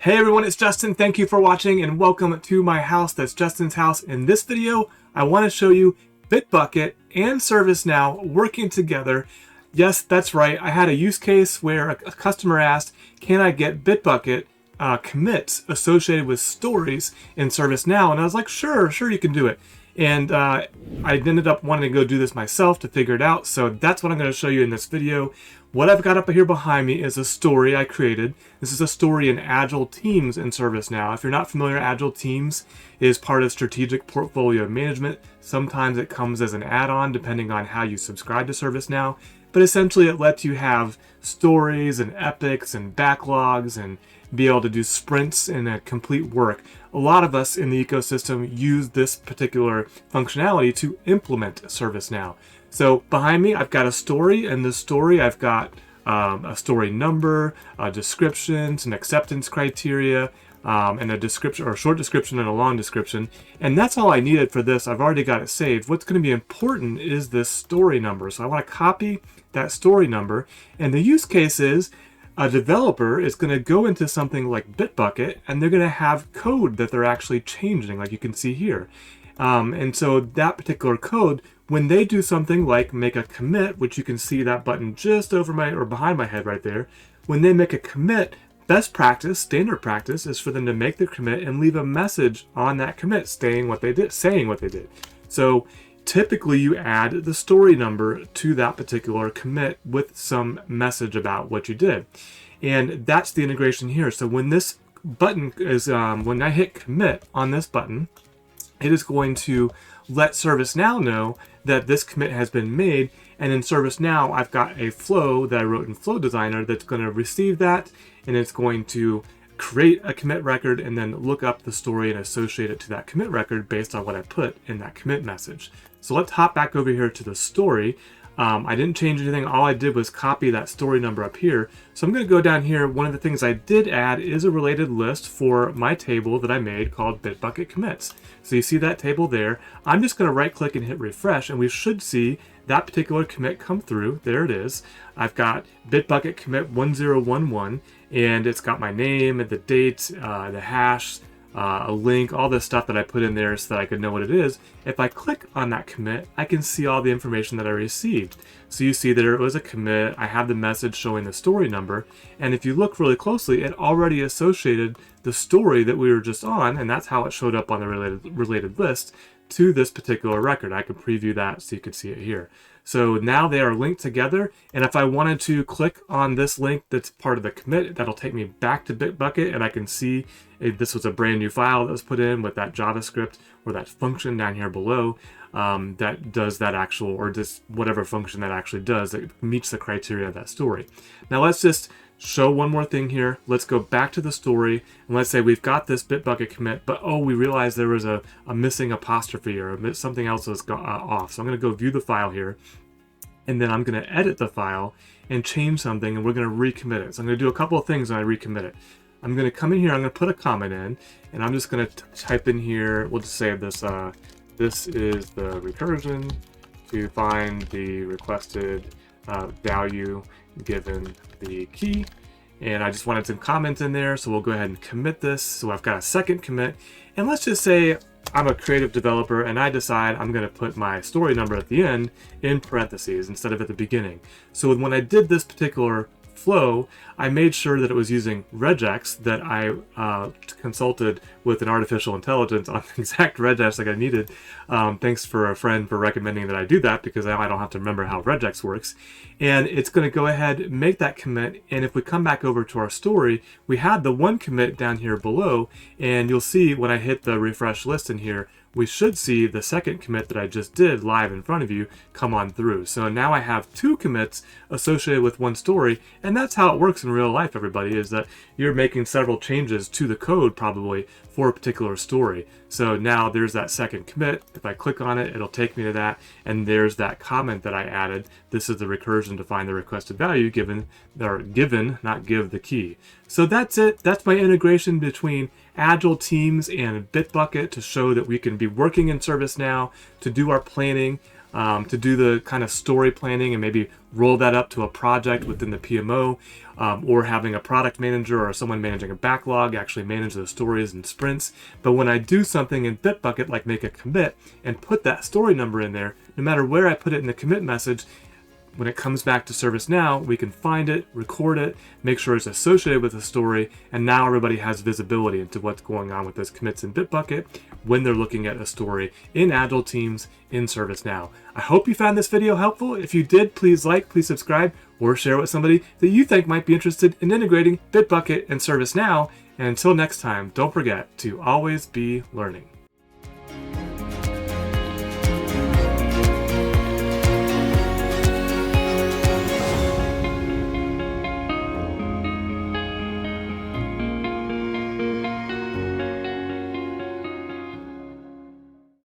Hey everyone, it's Justin. Thank you for watching and welcome to my house. That's Justin's house. In this video, I want to show you Bitbucket and ServiceNow working together. Yes, that's right. I had a use case where a customer asked, can I get Bitbucket commits associated with stories in ServiceNow? And I was like, sure, you can do it. And I ended up wanting to go do this myself to figure it out. So that's what I'm going to show you in this video. What I've got up here behind me is a story I created. This is a story in Agile Teams in ServiceNow. If you're not familiar, Agile Teams is part of strategic portfolio management. Sometimes it comes as an add-on depending on how you subscribe to ServiceNow. But essentially it lets you have stories and epics and backlogs and be able to do sprints and complete work. A lot of us in the ecosystem use this particular functionality to implement ServiceNow. So behind me, I've got a story. In this story, I've got a story number, a description, some acceptance criteria, and a description, or a short description and a long description. And that's all I needed for this. I've already got it saved. What's going to be important is this story number. So I want to copy that story number. And the use case is a developer is going to go into something like Bitbucket, and they're going to have code that they're actually changing, like you can see here. And so that particular code, when they do something like make a commit, which you can see that button just over my, or behind my head right there, when they make a commit, best practice, standard practice, is for them to make the commit and leave a message on that commit saying what they did. So typically you add the story number to that particular commit with some message about what you did. And that's the integration here. So when this button is, when I hit commit on this button, it is going to let ServiceNow know that this commit has been made. And in ServiceNow, I've got a flow that I wrote in Flow Designer that's going to receive that, and it's going to create a commit record and then look up the story and associate it to that commit record based on what I put in that commit message. So let's hop back over here to the story. I didn't change anything. All I did was copy that story number up here. So I'm going to go down here. One of the things I did add is a related list for my table that I made called Bitbucket commits. So you see that table there. I'm just going to right click and hit refresh, and we should see that particular commit come through. There it is. I've got Bitbucket commit 1011, and it's got my name and the date, the hash, a link, all this stuff that I put in there so that I could know what it is. If I click on that commit, I can see all the information that I received. So you see that it was a commit. I have the message showing the story number. And if you look really closely, it already associated the story that we were just on, and that's how it showed up on the related list to this particular record. I can preview that so you can see it here. So now they are linked together, and if I wanted to click on this link that's part of the commit, that'll take me back to Bitbucket, and I can see this was a brand new file that was put in with that JavaScript or that function down here below that does that actual, or just whatever function that actually does that meets the criteria of that story. Now let's just show one more thing here. Let's go back to the story, and let's say we've got this Bitbucket commit, but oh, we realized there was a missing apostrophe or something else was off. So I'm going to go view the file here, and then I'm going to edit the file and change something, and we're going to recommit it. So I'm going to do a couple of things when I recommit it. I'm going to come in here, I'm going to put a comment in, and I'm just going to type in here, we'll just say this, this is the recursion to find the requested value given the key. And I just wanted some comments in there, so we'll go ahead and commit this. So I've got a second commit, and let's just say I'm a creative developer and I decide I'm going to put my story number at the end in parentheses instead of at the beginning. So when I did this particular flow, I made sure that it was using regex, that I consulted with an artificial intelligence on the exact regex that I needed. Thanks for a friend for recommending that I do that, because now I don't have to remember how regex works. And it's going to go ahead, make that commit, and if we come back over to our story, we had the one commit down here below, and you'll see when I hit the refresh list in here, we should see the second commit that I just did live in front of you come on through. So now I have two commits associated with one story, and that's how it works in real life, everybody, is that you're making several changes to the code probably for a particular story. So now there's that second commit. If I click on it, it'll take me to that, and there's that comment that I added. This is the recursion to find the requested value given, not give the key. So that's it. That's my integration between Agile Teams and Bitbucket to show that we can be working in ServiceNow to do our planning to do the kind of story planning and maybe roll that up to a project within the PMO, or having a product manager or someone managing a backlog actually manage those stories and sprints. But when I do something in Bitbucket, like make a commit and put that story number in there, no matter where I put it in the commit message, when it comes back to ServiceNow, we can find it, record it, make sure it's associated with the story, and now everybody has visibility into what's going on with those commits in Bitbucket when they're looking at a story in Agile teams in ServiceNow. I hope you found this video helpful. If you did, please like, please subscribe, or share with somebody that you think might be interested in integrating Bitbucket and ServiceNow. And until next time, don't forget to always be learning.